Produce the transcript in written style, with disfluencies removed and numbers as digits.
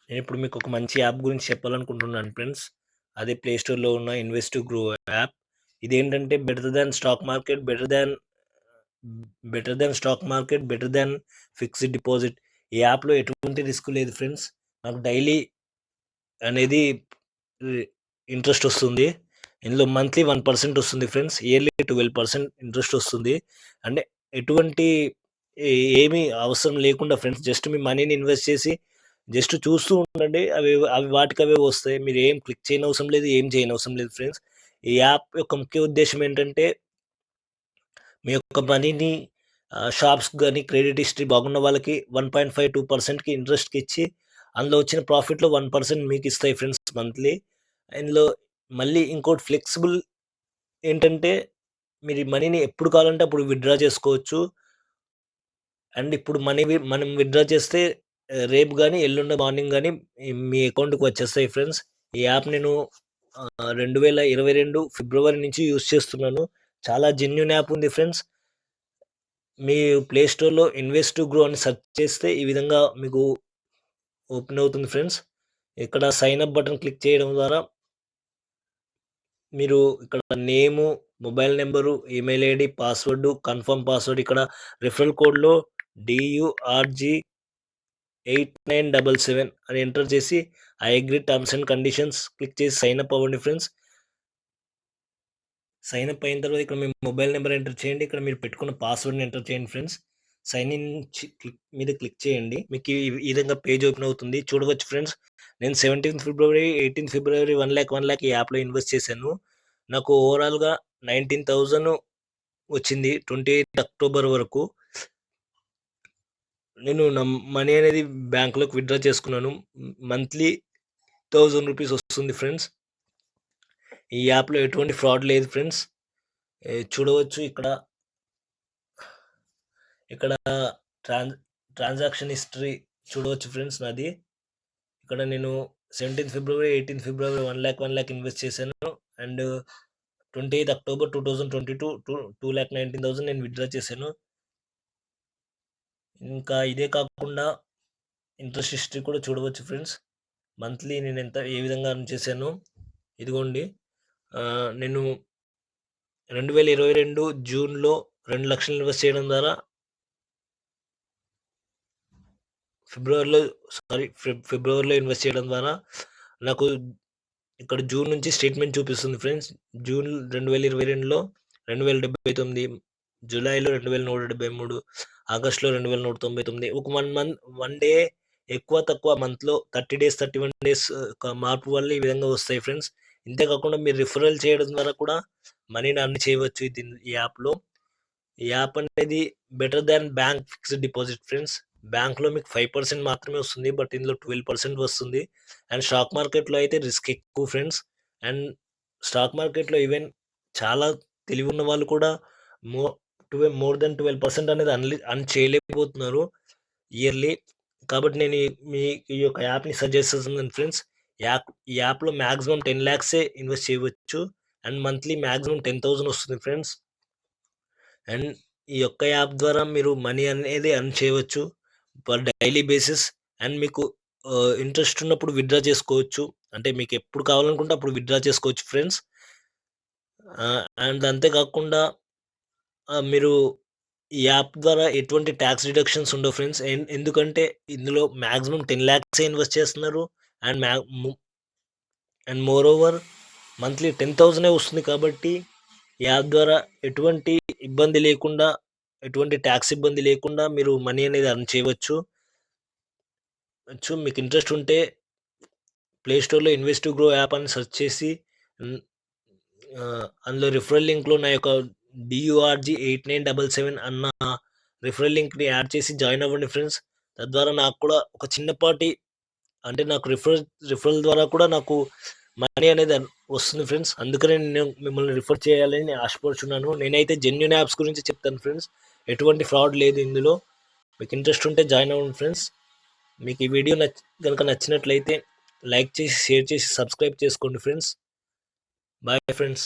నేనిప్పుడు మీకు ఒక మంచి యాప్ గురించి చెప్పాలనుకుంటున్నాను ఫ్రెండ్స్. అదే ప్లే స్టోర్‌లో ఉన్న ఇన్వెస్ట్ టు గ్రో యాప్. ఇదేంటంటే better than better than fixed deposit. ఈ యాప్‌లో ఎటువంటి రిస్క్ లేదు ఫ్రెండ్స్. నాకు డైలీ అనేది రి ఇంట్రెస్ట్ వస్తుంది. ఇందులో మంత్లీ 1% వస్తుంది ఫ్రెండ్స్. ఇయర్లీ 12% ఇంట్రెస్ట్ వస్తుంది. అంటే ఎటువంటి ఏమీ అవసరం లేకుండా ఫ్రెండ్స్, జస్ట్ మీ మనీని ఇన్వెస్ట్ చేసి జస్ట్ చూస్తూ ఉండండి. అవి అవి వాటికవే వస్తాయి. మీరు ఏం క్లిక్ చేయనవసరం లేదు. ఏం చేయనవసరం లేదు ఫ్రెండ్స్. ఈ యాప్ యొక్క ముఖ్య ఉద్దేశ్యం ఏంటంటే, మీ యొక్క మనీని షాప్స్ గాని, క్రెడిట్ హిస్టరీ బాగున్న వాళ్ళకి 1.52%కి ఇంట్రెస్ట్‌కి ఇచ్చి, అందులో వచ్చిన ప్రాఫిట్‌లో 1% మీకిస్తాయి ఫ్రెండ్స్ మంత్లీ. ఇందులో మళ్ళీ ఇంకోటి ఫ్లెక్సిబుల్ ఏంటంటే, మీరు ఈ మనీని ఎప్పుడు కావాలంటే అప్పుడు విత్‌డ్రా చేసుకోవచ్చు. అండ్ ఇప్పుడు మనం విత్‌డ్రా చేస్తే రేపు గాని, ఎల్లుండి మార్నింగ్ గాని మీ అకౌంట్‌కి వచ్చేస్తాయి ఫ్రెండ్స్. ఈ యాప్ నేను 2022 ఫిబ్రవరి నుంచి యూజ్ చేస్తున్నాను. చాలా జెన్యూన్ యాప్ ఉంది ఫ్రెండ్స్. మీ ప్లే స్టోర్‌లో ఇన్వెస్ట్ టు గ్రో అని సెర్చ్ చేస్తే ఈ విధంగా మీకు ఓపెన్ అవుతుంది ఫ్రెండ్స్. ఇక్కడ సైన్ అప్ బటన్ క్లిక్ చేయడం ద్వారా మీరు ఇక్కడ name, mobile number, email ID, password, confirm password, ఇక్కడ రిఫరల్ కోడ్‌లో DURG8977 అని ఎంటర్ చేసి I agree terms and conditions click చేసి సైన్ అప్ అవ్వండి ఫ్రెండ్స్. సైన్ అప్ అయిన తర్వాత ఇక్కడ మీ మొబైల్ నెంబర్ ఎంటర్ చేయండి. ఇక్కడ మీరు పెట్టుకున్న పాస్వర్డ్‌ని ఎంటర్ చేయండి ఫ్రెండ్స్. సైన్ ఇన్ క్లిక్ చేయండి. మీకు ఈ విధంగా పేజ్ ఓపెన్ అవుతుంది. చూడవచ్చు ఫ్రెండ్స్. నేను 17థ్ ఫిబ్రవరి, 18థ్ ఫిబ్రవరి 1,00,000 ఈ యాప్‌లో ఇన్వెస్ట్ చేశాను. నాకు ఓవరాల్‌గా 19,000 వచ్చింది 28 అక్టోబర్ వరకు. నేను నా మనీ అనేది బ్యాంక్‌లోకి విత్‌డ్రా చేసుకున్నాను. మంత్లీ ₹1000 వస్తుంది ఫ్రెండ్స్. ఈ యాప్‌లో ఎటువంటి ఫ్రాడ్ లేదు ఫ్రెండ్స్. చూడవచ్చు ఇక్కడ ట్రాన్ ట్రాన్సాక్షన్ హిస్టరీ చూడవచ్చు ఫ్రెండ్స్ నాది. ఇక్కడ నేను 17థ్ ఫిబ్రవరి, 18థ్ ఫిబ్రవరి 1,00,000 ఇన్వెస్ట్ చేశాను. అండ్ 28 అక్టోబర్ 2022 2,19,000 నేను విత్‌డ్రా చేశాను. ఇంకా ఇదే కాకుండా ఇంట్రెస్ట్ హిస్టరీ కూడా చూడవచ్చు ఫ్రెండ్స్. మంత్లీ నేను ఏ విధంగా ఎర్న్ చేశానో. ఇదిగోండి. నేను 2022 జూన్‌లో 2,00,000 ఇన్వెస్ట్ చేయడం ద్వారా ఫిబ్రవరిలో ఇన్వెస్ట్ చేయడం ద్వారా నాకు ఇక్కడ జూన్ నుంచి స్టేట్మెంట్ చూపిస్తుంది ఫ్రెండ్స్. జూన్ 2022లో 2,079, జూలైలో 2,173, ఆగస్ట్‌లో 2,199. ఒక 1 డే ఎక్కువ తక్కువ మంత్‌లో 30 డేస్, 31 డేస్ మార్పు వల్ల ఈ విధంగా వస్తాయి ఫ్రెండ్స్. ఇంతే కాకుండా మీరు రిఫరల్ చేయడం ద్వారా కూడా మనీని ఎర్న్ చేయవచ్చు ఈ యాప్‌లో. ఈ యాప్ అనేది better than bank fixed deposit friends. బ్యాంక్‌లో మీకు 5% మాత్రమే వస్తుంది. బట్ ఇందులో 12% వస్తుంది. అండ్ స్టాక్ మార్కెట్‌లో అయితే రిస్క్ ఎక్కువ ఫ్రెండ్స్. అండ్ స్టాక్ మార్కెట్‌లో ఈవెన్ చాలా తెలివున్న వాళ్ళు కూడా మో మోర్ దెన్ 12% అనేది అర్న్ చేయలేకపోతున్నారు ఇయర్లీ. కాబట్టి నేను ఈ యొక్క యాప్‌ని సజెస్ట్ చేస్తున్నాను ఫ్రెండ్స్. ఈ యాప్‌లో మాక్సిమం 10 లాక్సే ఇన్వెస్ట్ చేయవచ్చు. అండ్ మంత్లీ మాక్సిమం 10,000 వస్తుంది ఫ్రెండ్స్. అండ్ ఈ యొక్క యాప్ ద్వారా మీరు మనీ అనేది ఎర్న్ చేయవచ్చు పర్ డైలీ బేసిస్. అండ్ మీకు ఇంట్రెస్ట్ ఉన్నప్పుడు విత్‌డ్రా చేసుకోవచ్చు. అంటే మీకు ఎప్పుడు కావాలనుకుంటే అప్పుడు విత్‌డ్రా చేసుకోవచ్చు ఫ్రెండ్స్. అండ్ అంతే కాకుండా మీరు ఈ యాప్ ద్వారా ఎటువంటి టాక్స్ డిడక్షన్స్ ఉండవు ఫ్రెండ్స్. ఎందుకంటే ఇందులో మాక్సిమం 10 లాక్సే ఇన్వెస్ట్ చేస్తున్నారు. అండ్ మోర్ ఓవర్ మంత్లీ 10,000 వస్తుంది. కాబట్టి ఈ యాప్ ద్వారా ఎటువంటి ఇబ్బంది లేకుండా, ఎటువంటి టాక్స్ ఇబ్బంది లేకుండా మీరు మనీ అనేది ఎర్న్ చేయవచ్చు. మీకు ఇంట్రెస్ట్ ఉంటే ప్లే స్టోర్‌లో ఇన్వెస్ట్ టు గ్రో యాప్ అని సెర్చ్ చేసి అందులో రిఫరల్ లింక్‌లో నా యొక్క DURG8977 అన్న రిఫరల్ లింక్‌ని యాడ్ చేసి జాయిన్ అవ్వండి ఫ్రెండ్స్. తద్వారా నాకు కూడా ఒక చిన్నపాటి, అంటే నాకు రిఫరల్ ద్వారా కూడా నాకు మనీ అనేది వస్తుంది ఫ్రెండ్స్. అందుకనే నేను మిమ్మల్ని రిఫర్ చేయాలని ఆశపడుచున్నాను. నేనైతే జెన్యూన్ యాప్స్ గురించి చెప్తాను ఫ్రెండ్స్. ఎటువంటి ఫ్రాడ్ లేదు ఇందులో. మీకు ఇంట్రెస్ట్ ఉంటే జాయిన్ అవ్వండి ఫ్రెండ్స్. మీకు ఈ వీడియో గనుక నచ్చినట్లయితే లైక్ చేసి, షేర్ చేసి, సబ్స్క్రైబ్ చేసుకోండి ఫ్రెండ్స్. Bye friends.